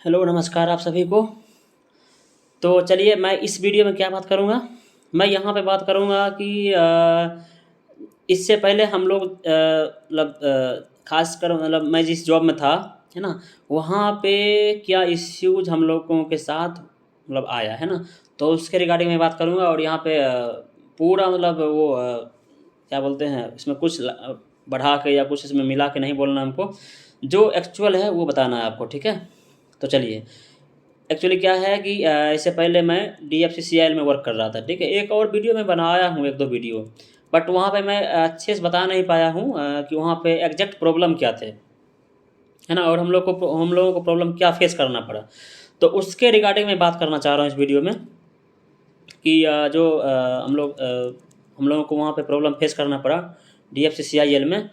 Hello नमस्कार आप सभी को। तो चलिए मैं इस वीडियो में क्या बात करूँगा। मैं यहाँ पे बात करूँगा कि इससे पहले हम लोग खासकर मतलब मैं जिस जॉब में था, है ना, वहाँ पे क्या इश्यूज हम लोगों के साथ मतलब आया है ना, तो उसके रिगार्डिंग मैं बात करूँगा। और यहाँ पे पूरा मतलब वो क्या बोलते हैं, इसमें कुछ बढ़ा के या कुछ इसमें मिला के नहीं बोलना हमको, जो एक्चुअल है वो बताना है आपको, ठीक है। तो चलिए, एक्चुअली क्या है कि इससे पहले मैं DFCCIL में वर्क कर रहा था, ठीक है। एक और वीडियो मैं बनाया हूँ, एक दो वीडियो, बट वहाँ पे मैं अच्छे से बता नहीं पाया हूँ कि वहाँ पे एग्जैक्ट प्रॉब्लम क्या थे, है ना, और हम लोगों को प्रॉब्लम क्या फेस करना पड़ा। तो उसके रिगार्डिंग मैं बात करना चाह रहा हूँ इस वीडियो में कि जो हम लोगों को वहाँ पे प्रॉब्लम फेस करना पड़ा DFCCIL में,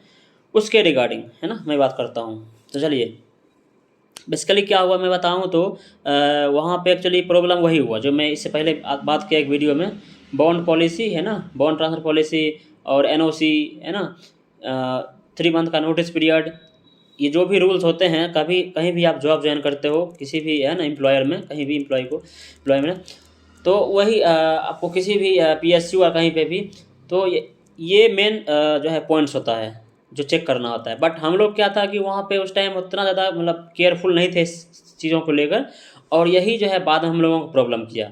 उसके रिगार्डिंग, है ना, मैं बात करता हूँ। तो चलिए, बेसिकली क्या हुआ मैं बताऊं तो वहाँ पे एक्चुअली प्रॉब्लम वही हुआ जो मैं इससे पहले बात किया एक वीडियो में। बॉन्ड पॉलिसी है ना, बॉन्ड ट्रांसफ़र पॉलिसी और NOC, है ना, 3 मंथ का नोटिस पीरियड, ये जो भी रूल्स होते हैं, कभी कहीं भी आप जॉब ज्वाइन करते हो किसी भी, है ना, एम्प्लॉयर में, कहीं भी एम्प्लॉय में, तो वही आपको किसी भी PSU या कहीं पे भी, तो ये मेन जो है पॉइंट्स होता है जो चेक करना होता है। बट हम लोग क्या था कि वहाँ पे उस टाइम उतना ज़्यादा मतलब केयरफुल नहीं थे इस चीज़ों को लेकर, और यही जो है बाद में हम लोगों को प्रॉब्लम किया।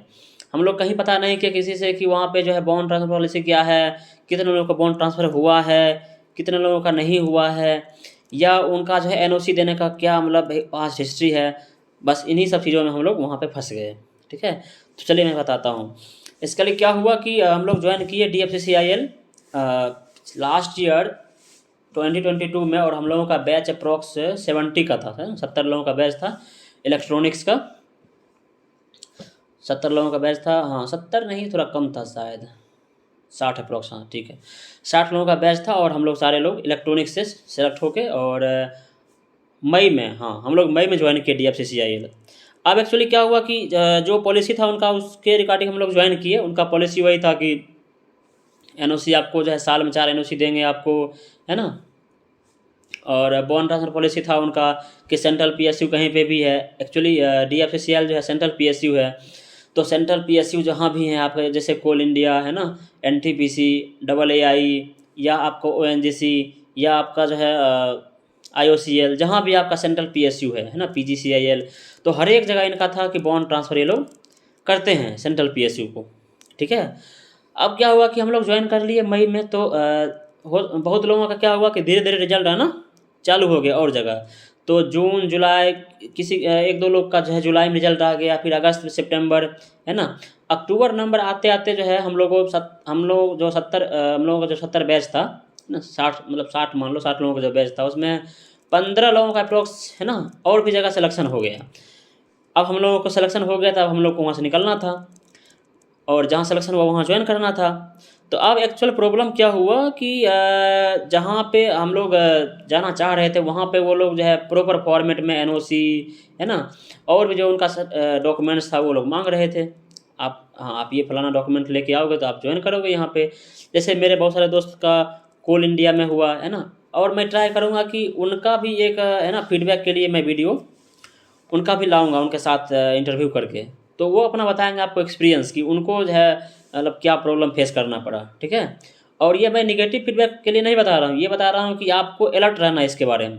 हम लोग कहीं पता नहीं किया किसी से कि वहाँ पे जो है बॉन्ड ट्रांसफ़र पॉलिसी क्या है, कितने लोगों का बॉन्ड ट्रांसफ़र हुआ है, कितने लोगों का नहीं हुआ है, या उनका जो है NOC देने का क्या मतलब पास्ट हिस्ट्री है। बस इन्हीं सब चीज़ों में हम लोग वहाँ पे फंस गए, ठीक है। तो चलिए मैं बताता हूँ। इसके लिए क्या हुआ कि हम लोग ज्वाइन किए DFCCIL लास्ट ईयर 2022 में, और हम लोगों का बैच अप्रॉक्स 70 का था, 70 लोगों का बैच था इलेक्ट्रॉनिक्स का। 70 लोगों का बैच था, हाँ 70 नहीं, थोड़ा कम था शायद, 60 अप्रॉक्स, हाँ ठीक है, 60 लोगों का बैच था। और हम लोग सारे लोग इलेक्ट्रॉनिक्स से सेलेक्ट होके, और मई में, हाँ हम लोग मई में ज्वाइन किए DFCCIL। अब एक्चुअली क्या हुआ कि जो पॉलिसी था उनका, उसके रिगार्डिंग हम लोग ज्वाइन किए। उनका पॉलिसी वही था कि NOC आपको जो है साल में 4 NOC देंगे आपको, है ना। और बॉन्ड ट्रांसफर पॉलिसी था उनका कि सेंट्रल PSU कहीं पे भी है। एक्चुअली DFCCIL जो है सेंट्रल PSU है, तो सेंट्रल PSU जहाँ भी हैं आप, जैसे कोल इंडिया, है ना, NTPC, AAI, या आपको ONGC, या आपका जो है IOCL, जहाँ भी आपका सेंट्रल PSU है ना, PGCIL, तो हर एक जगह इनका था कि बॉन्ड ट्रांसफ़र ये लोग करते हैं सेंट्रल PSU को, ठीक है। अब क्या हुआ कि हम लोग ज्वाइन कर लिए मई में, तो बहुत लोगों का क्या हुआ कि धीरे धीरे रिजल्ट आना चालू हो गया और जगह। तो जून जुलाई, किसी एक दो लोग का जो है जुलाई में रिजल्ट आ गया, फिर अगस्त सितंबर, है ना। अक्टूबर नंबर आते आते जो है हम लोग जो 70 हम लोगों का जो 70 बैच था ना, 60 मतलब 60 मान लो, 60 लोगों का जो बैच था उसमें 15 लोगों का अप्रोक्स, है ना, और भी जगह सिलेक्शन हो गया। अब हम लोगों को सिलेक्शन हो गया था, अब हम लोग को वहाँ से निकलना था, और जहाँ सिलेक्शन हुआ वहाँ ज्वाइन करना था। तो अब एक्चुअल प्रॉब्लम क्या हुआ कि जहाँ पे हम लोग जाना चाह रहे थे, वहाँ पे वो लोग जो है प्रॉपर फॉर्मेट में NOC, है ना, और भी जो उनका डॉक्यूमेंट्स था वो लोग मांग रहे थे। आप, हाँ आप ये फलाना डॉक्यूमेंट लेके आओगे तो आप ज्वाइन करोगे यहाँ पे। जैसे मेरे बहुत सारे दोस्त का कोल इंडिया में हुआ, है ना, और मैं ट्राई करूँगा कि उनका भी एक है ना, फीडबैक के लिए मैं वीडियो उनका भी लाऊंगा उनके साथ इंटरव्यू करके। तो वो अपना बताएंगे आपको एक्सपीरियंस कि उनको जो है मतलब क्या प्रॉब्लम फेस करना पड़ा, ठीक है। और ये मैं निगेटिव फीडबैक के लिए नहीं बता रहा हूँ, ये बता रहा हूँ कि आपको अलर्ट रहना है इसके बारे में।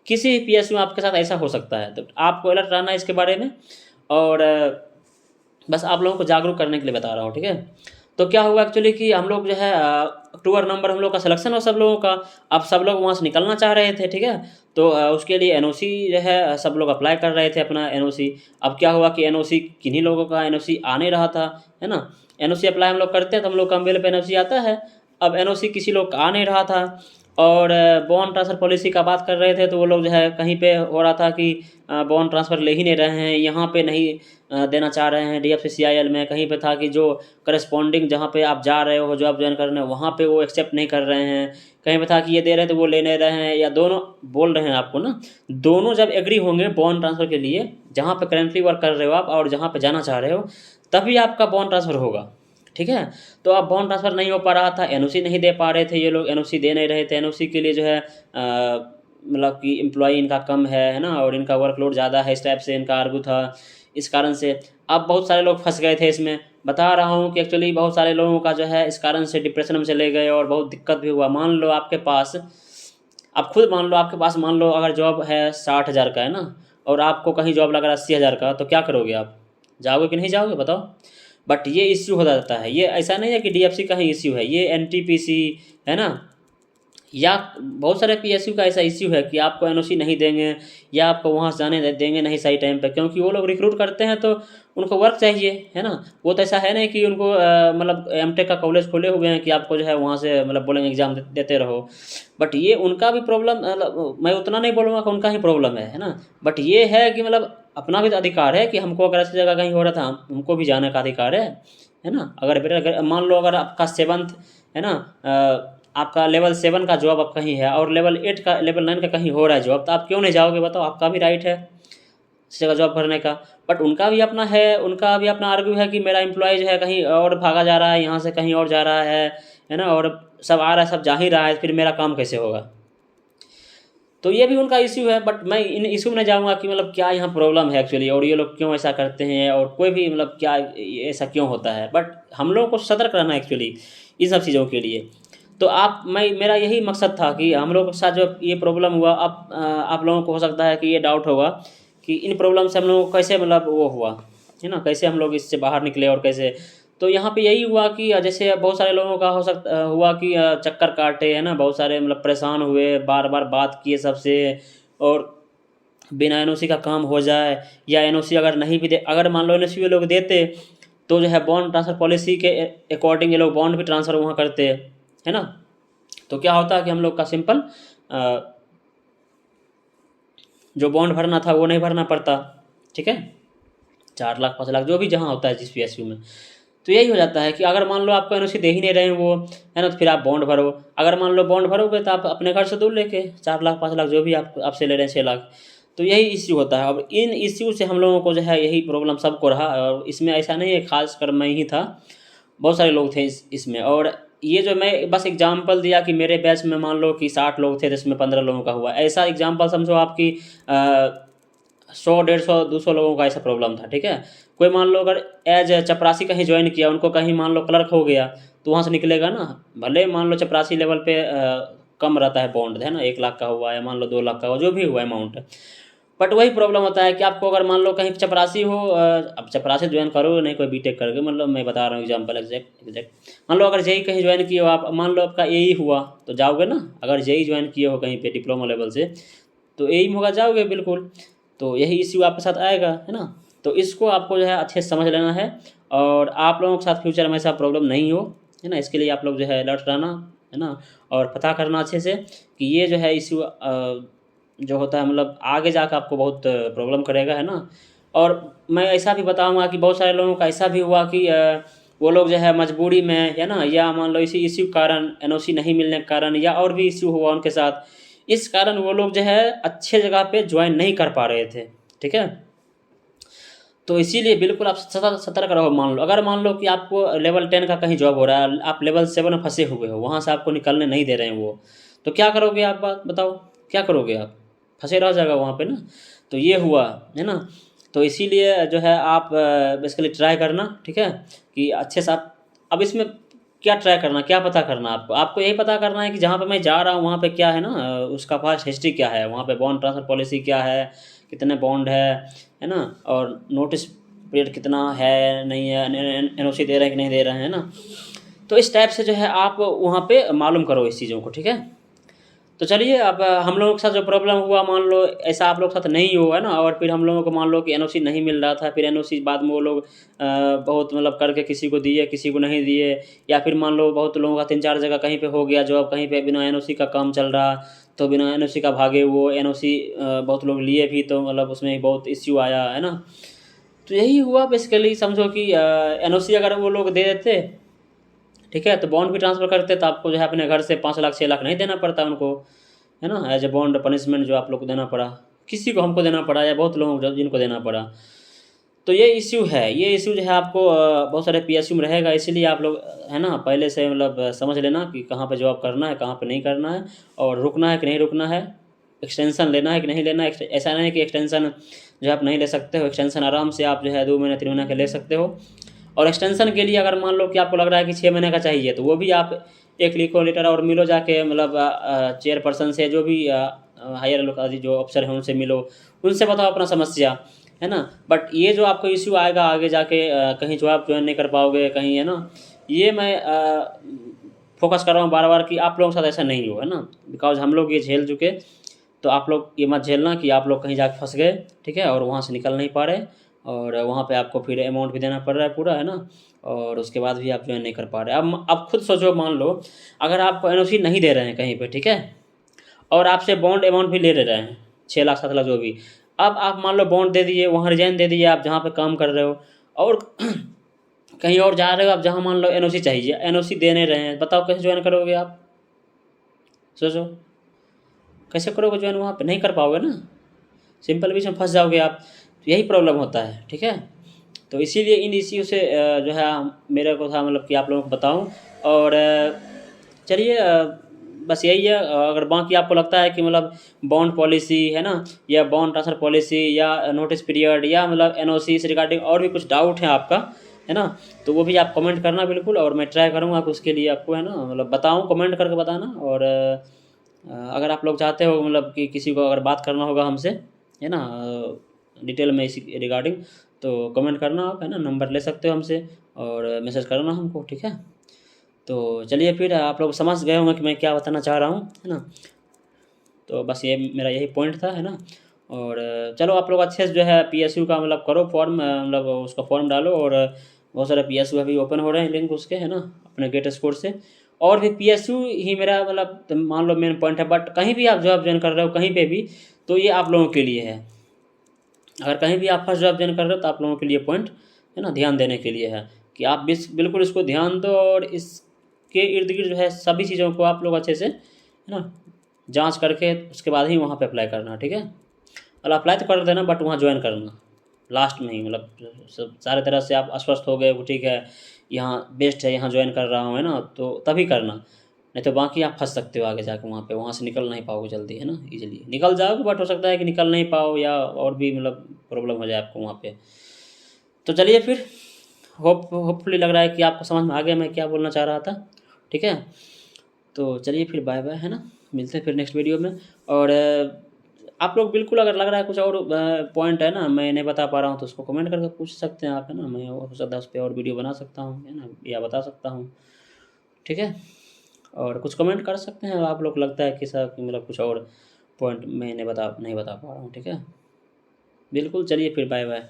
किसी भी PSU में आपके साथ ऐसा हो सकता है, तो आपको अलर्ट रहना है इसके बारे में। और बस आप लोगों को जागरूक करने के लिए बता रहा हूँ, ठीक है। तो क्या हुआ एक्चुअली कि हम लोग जो है अक्टूबर नंबर हम लोग का सिलेक्शन हुआ सब लोगों का। अब सब लोग वहाँ से निकलना चाह रहे थे, ठीक है। तो उसके लिए NOC जो है सब लोग अप्लाई कर रहे थे अपना NOC। अब क्या हुआ कि NOC किन्हीं लोगों का NOC आ नहीं रहा था, है ना। NOC अप्लाई हम लोग करते हैं तो हम लोग का मेल पे NOC आता है। अब NOC किसी लोग का आ नहीं रहा था, और बॉन्ड ट्रांसफ़र पॉलिसी का बात कर रहे थे, तो वो लोग जो है कहीं पे हो रहा था कि बॉन्ड ट्रांसफ़र ले ही नहीं रहे हैं, यहाँ पे नहीं देना चाह रहे हैं DFCCIL में। कहीं पे था कि जो करस्पॉन्डिंग जहाँ पे आप जा रहे हो जॉब ज्वाइन करने, वहाँ पे वो एक्सेप्ट नहीं कर रहे हैं। कहीं पे था कि ये दे रहे हैं तो वो ले नहीं रहे हैं, या दोनों बोल रहे हैं आपको ना। दोनों जब एग्री होंगे बॉन्ड ट्रांसफ़र के लिए, जहाँ पे करेंटली वर्क कर रहे हो आप और जहाँ पे जाना चाह रहे हो, तभी आपका बॉन्ड ट्रांसफ़र होगा, ठीक है। तो अब बॉन्ड ट्रांसफ़र नहीं हो पा रहा था, NOC नहीं दे पा रहे थे, ये लोग NOC दे नहीं रहे थे। NOC के लिए जो है मतलब कि एम्प्लॉई इनका कम है ना, और इनका वर्कलोड ज़्यादा है, इस टाइप से इनका आर्गू था। इस कारण से अब बहुत सारे लोग फंस गए थे इसमें। बता रहा हूँ कि एक्चुअली बहुत सारे लोगों का जो है इस कारण से डिप्रेशन में चले गए और बहुत दिक्कत भी हुआ। मान लो आपके पास, आप खुद मान लो आपके पास, मान लो अगर जॉब है 60,000 का है ना, और आपको कहीं जॉब लग रहा है 80,000 का, तो क्या करोगे आप? जाओगे कि नहीं जाओगे बताओ? बट ये इश्यू हो जाता है। ये ऐसा नहीं है कि डीएफसी का ही इश्यू है, ये एनटीपीसी है ना, या बहुत सारे पीएसयू का ऐसा इश्यू है कि आपको एनओसी नहीं देंगे, या आपको वहाँ से जाने देंगे नहीं सही टाइम पे, क्योंकि वो लोग रिक्रूट करते हैं तो उनको वर्क चाहिए है ना। वो तो ऐसा है नहीं कि उनको मतलब एमटेक का कॉलेज खोले हुए हैं कि आपको जो है वहाँ से मतलब बोलेंगे एग्जाम देते रहो। बट ये उनका भी प्रॉब्लम, मतलब मैं उतना नहीं बोलूँगा कि उनका ही प्रॉब्लम है ना। बट ये है कि मतलब अपना भी तो अधिकार है कि हमको अगर ऐसी जगह कहीं हो रहा था, हमको भी जाने का अधिकार है ना। अगर बेटा मान लो अगर आपका 7th है ना, आपका लेवल 7 का जॉब अब कहीं है और लेवल 8 का, लेवल 9 का कहीं हो रहा है जॉब, तो आप क्यों नहीं जाओगे बताओ? आपका भी राइट है इस जगह जॉब करने का। बट उनका भी अपना है, उनका भी अपना आर्ग्यू है कि मेरा एम्प्लॉय जो है कहीं और भागा जा रहा है, यहाँ से कहीं और जा रहा है ना, और सब आ रहा है, सब जा ही रहा है, फिर मेरा काम कैसे होगा? तो ये भी उनका इश्यू है। बट मैं इन इशू में नहीं जाऊँगा कि मतलब क्या यहाँ प्रॉब्लम है एक्चुअली, और ये लोग क्यों ऐसा करते हैं, और कोई भी मतलब क्या ऐसा क्यों होता है। बट हम लोगों को सतर्क रहना है एक्चुअली इन सब चीज़ों के लिए। तो मैं मेरा यही मकसद था कि हम लोगों के साथ जो ये प्रॉब्लम हुआ, अब आप लोगों को हो सकता है कि ये डाउट होगा कि इन प्रॉब्लम से हम लोगों को कैसे मतलब वो हुआ है ना, कैसे हम लोग इससे बाहर निकले और कैसे। तो यहाँ पे यही हुआ कि जैसे बहुत सारे लोगों का हो सकता हुआ कि चक्कर काटे है ना, बहुत सारे मतलब परेशान हुए, बार बार बात किए सबसे, और बिना एनओसी का काम हो जाए, या एनओसी अगर नहीं भी दे, अगर मान लो एनओसी वो लोग देते तो जो है बॉन्ड ट्रांसफ़र पॉलिसी के अकॉर्डिंग ये लोग बॉन्ड भी ट्रांसफ़र वहाँ करते है ना। तो क्या होता है कि हम लोग का सिंपल जो बॉन्ड भरना था वो नहीं भरना पड़ता। ठीक है, 4 लाख 5 लाख जो भी जहाँ होता है जिस पीएसयू में। तो यही हो जाता है कि अगर मान लो आपको एनओसी दे ही नहीं रहे हैं वो है ना, तो फिर आप बॉन्ड भरो। अगर मान लो बॉन्ड भरोगे तो आप अपने घर से दूर लेके 4 लाख 5 लाख जो भी आप आपसे ले रहे हैं 6 लाख। तो यही इश्यू होता है। अब इन इश्यू से हम लोगों को जो है यही प्रॉब्लम सबको रहा, और इसमें ऐसा नहीं है खास कर मैं ही था, बहुत सारे लोग थे इसमें। और ये जो मैं बस एग्जांपल दिया कि मेरे बैच में मान लो कि 60 लोग थे जिसमें 15 लोगों का हुआ, ऐसा एग्जांपल समझो आपकी 100 150 200 लोगों का ऐसा प्रॉब्लम था। ठीक है, कोई मान लो अगर एज चपरासी कहीं ज्वाइन किया, उनको कहीं मान लो क्लर्क हो गया, तो वहाँ से निकलेगा ना। भले मान लो चपरासी लेवल पे कम रहता है बॉन्ड है ना, 1 लाख का हुआ या मान लो 2 लाख का हुआ, जो भी हुआ अमाउंट। बट वही प्रॉब्लम होता है कि आपको अगर मान लो कहीं चपरासी हो, अब चपरासी ज्वाइन करो नहीं, कोई बीटेक करके, मतलब मैं बता रहा हूँ एग्जांपल एग्जैक्ट। मान लो अगर जेई कहीं ज्वाइन किए हो आप, मान लो आपका एई हुआ, तो जाओगे ना। अगर जेई ज्वाइन किए हो कहीं पे डिप्लोमा लेवल से, तो एई में होगा, जाओगे बिल्कुल। तो यही इश्यू आपके साथ आएगा है ना। तो इसको आपको जो है अच्छे से समझ लेना है, और आप लोगों के साथ फ्यूचर में ऐसा प्रॉब्लम नहीं हो है ना, इसके लिए आप लोग जो है अलर्ट रहना है ना, और पता करना अच्छे से कि ये जो है इश्यू जो होता है मतलब आगे जाकर आपको बहुत प्रॉब्लम करेगा है ना। और मैं ऐसा भी बताऊंगा कि बहुत सारे लोगों का ऐसा भी हुआ कि वो लोग जो है मजबूरी में है ना, या मान लो इसी इश्यू के कारण, एनओसी नहीं मिलने के कारण, या और भी इश्यू हुआ उनके साथ, इस कारण वो लोग जो है अच्छे जगह पे ज्वाइन नहीं कर पा रहे थे। ठीक है, तो इसीलिए बिल्कुल आप सतर्क रहो। मान लो अगर मान लो कि आपको लेवल 10 का कहीं जॉब हो रहा है, आप लेवल 7 में फंसे हुए हो, वहाँ से आपको निकलने नहीं दे रहे हैं वो, तो क्या करोगे आप? बात बताओ, क्या करोगे आप? फंसे रह जाएगा वहाँ पे ना। तो ये हुआ है ना। तो इसीलिए जो है आप बेसिकली ट्राई करना। ठीक है, कि अच्छे से आप, अब इसमें क्या ट्राई करना, क्या पता करना आपको? आपको यही पता करना है कि जहाँ पे मैं जा रहा हूँ वहाँ पे क्या है ना, उसका पास हिस्ट्री क्या है, वहाँ पे बॉन्ड ट्रांसफ़र पॉलिसी क्या है, कितने बॉन्ड है ना, और नोटिस पीरियड कितना है नहीं है, एनओसी दे रहे हैं कि नहीं दे रहे हैं ना। तो इस टाइप से जो है आप वहाँ पे मालूम करो इस चीज़ों को। ठीक है, तो चलिए अब हम लोगों के साथ जो प्रॉब्लम हुआ, मान लो ऐसा आप लोग के साथ नहीं हुआ है ना, और फिर हम लोगों को मान लो कि एनओसी नहीं मिल रहा था, फिर एनओसी बाद में वो लोग बहुत मतलब करके किसी को दिए किसी को नहीं दिए, या फिर मान लो बहुत लोगों का 3-4 जगह कहीं पे हो गया जॉब, कहीं पे बिना एनओसी का काम चल रहा, तो बिना एनओसी का भागे वो एनओसी बहुत लोग लिए भी, तो मतलब उसमें बहुत इश्यू आया है ना। तो यही हुआ बेसिकली, समझो कि एनओसी अगर वो लोग दे देते, ठीक है, तो बॉन्ड भी ट्रांसफ़र करते, तो आपको जो है अपने घर से 5 लाख 6 लाख नहीं देना पड़ता उनको है ना, एज ए बॉन्ड पनिशमेंट जो आप लोग को देना पड़ा, किसी को हमको देना पड़ा, या बहुत लोगों को जिनको देना पड़ा। तो ये इश्यू है, ये इश्यू जो है आपको बहुत सारे पीएसयू में रहेगा। इसीलिए आप लोग है ना पहले से मतलब समझ लेना कि कहाँ पे जॉब करना है, कहाँ पे नहीं करना है, और रुकना है कि नहीं रुकना है। एक्सटेंशन लेना है कि नहीं लेना है। ऐसा नहीं कि एक्सटेंशन जो है आप नहीं ले सकते हो, एक्सटेंशन आराम से आप जो है 2 महीने 3 महीने का ले सकते हो। और एक्सटेंशन के लिए अगर मान लो कि आपको लग रहा है कि 6 महीने का चाहिए, तो वो भी आप एक लिखो लेटर और मिलो जाके, मतलब चेयरपर्सन से, जो भी हायर अधिकारी जो अफसर हैं उनसे मिलो, उनसे बताओ अपना समस्या, है ना। बट ये जो आपको इश्यू आएगा आगे जाके, कहीं जो आप ज्वाइन नहीं कर पाओगे कहीं, है ना, ये मैं फोकस कर रहा हूँ बार बार कि आप लोगों के साथ ऐसा नहीं हो, है ना। बिकॉज हम लोग ये झेल चुके, तो आप लोग ये मत झेलना कि आप लोग कहीं जाके फंस गए, ठीक है, और वहाँ से निकल नहीं पा रहे, और वहाँ पे आपको फिर अमाउंट भी देना पड़ रहा है पूरा, है ना, और उसके बाद भी आप ज्वाइन नहीं कर पा रहे। अब खुद सोचो, मान लो अगर आपको एनओसी नहीं दे रहे हैं कहीं पे, ठीक है, और आपसे बॉन्ड अमाउंट भी ले रहे हैं 6 लाख 7 लाख जो भी, अब आप मान लो बॉन्ड दे दिए, वहाँ रिजाइन दे दिए आप जहाँ पे काम कर रहे हो, और कहीं और जा रहे हो आप जहाँ मान लो एनओसी चाहिए, एनओसी दे नहीं रहे हैं, बताओ कैसे ज्वाइन करोगे आप? सोचो कैसे करोगे ज्वाइन, वहाँ पे नहीं कर पाओगे ना, सिंपल बीच में फंस जाओगे आप। तो यही प्रॉब्लम होता है, ठीक है। तो इसीलिए इन इश्यू से जो है मेरे को था, मतलब कि आप लोगों को बताऊं। और चलिए, बस यही है। अगर बाकी आपको लगता है कि मतलब बॉन्ड पॉलिसी, है ना, या बॉन्ड ट्रांसफ़र पॉलिसी, या नोटिस पीरियड, या मतलब एनओसी से रिगार्डिंग और भी कुछ डाउट है आपका, है ना, तो वो भी आप कमेंट करना बिल्कुल, और मैं ट्राई करूँगा आप उसके लिए आपको, है ना, मतलब बताऊँ, कमेंट करके बताना। और अगर आप लोग चाहते हो मतलब कि किसी को अगर बात करना होगा हमसे, है ना, डिटेल में इसी रिगार्डिंग, तो कमेंट करना आप, है ना, नंबर ले सकते हो हमसे, और मैसेज करना हमको, ठीक है। तो चलिए फिर, आप लोग समझ गए होंगे कि मैं क्या बताना चाह रहा हूँ, है ना। तो बस ये मेरा यही पॉइंट था, है ना। और चलो आप लोग अच्छे से जो है पीएसयू का मतलब करो फॉर्म, मतलब उसका फॉर्म डालो, और बहुत सारे पीएसयू अभी ओपन हो रहे हैं लिंक उसके, है ना, अपने गेट स्कोर से। और भी पीएसयू ही मेरा मतलब मान लो मेन पॉइंट है, बट कहीं भी आप जॉब ज्वाइन कर रहे हो कहीं पे भी, तो ये आप लोगों के लिए है। अगर कहीं भी आप फर्स्ट जॉब ज्वाइन कर रहे हो तो आप लोगों के लिए पॉइंट, है ना, ध्यान देने के लिए है कि आप बिल्कुल इसको ध्यान दो, और इसके इर्द गिर्द जो है सभी चीज़ों को आप लोग अच्छे से, है ना, जांच करके उसके बाद ही वहाँ पे अप्लाई करना, ठीक है। और अप्लाई तो कर देना, बट वहाँ ज्वाइन करना लास्ट में ही, मतलब सब सारे तरह से आप आश्वस्त हो गए वो, ठीक है, यहाँ बेस्ट है, यहाँ ज्वाइन कर रहा हूँ, है ना, तो तभी करना, नहीं तो बाकी आप फंस सकते हो आगे जाके वहाँ पे, वहाँ से निकल नहीं पाओगे जल्दी, है ना। इजीली निकल जाओगे, बट हो सकता है कि निकल नहीं पाओ, या और भी मतलब प्रॉब्लम हो जाए आपको वहाँ पे। तो चलिए फिर, होपफुली लग रहा है कि आपको समझ में आ गया मैं क्या बोलना चाह रहा था, ठीक है। तो चलिए फिर, बाय बाय, है ना, मिलते हैं फिर नेक्स्ट वीडियो में। और आप लोग बिल्कुल अगर लग रहा है कुछ और पॉइंट है ना मैं नहीं बता पा रहा हूँ, तो उसको कमेंट करके पूछ सकते हैं आप, है ना, मैं और हो सकता है उस पर और वीडियो बना सकता हूँ, है ना, या बता सकता हूँ, ठीक है। और कुछ कमेंट कर सकते हैं आप लोग, लगता है कि सर कि मतलब कुछ और पॉइंट मैं नहीं बता पा रहा हूँ, ठीक है। बिल्कुल, चलिए फिर, बाय बाय।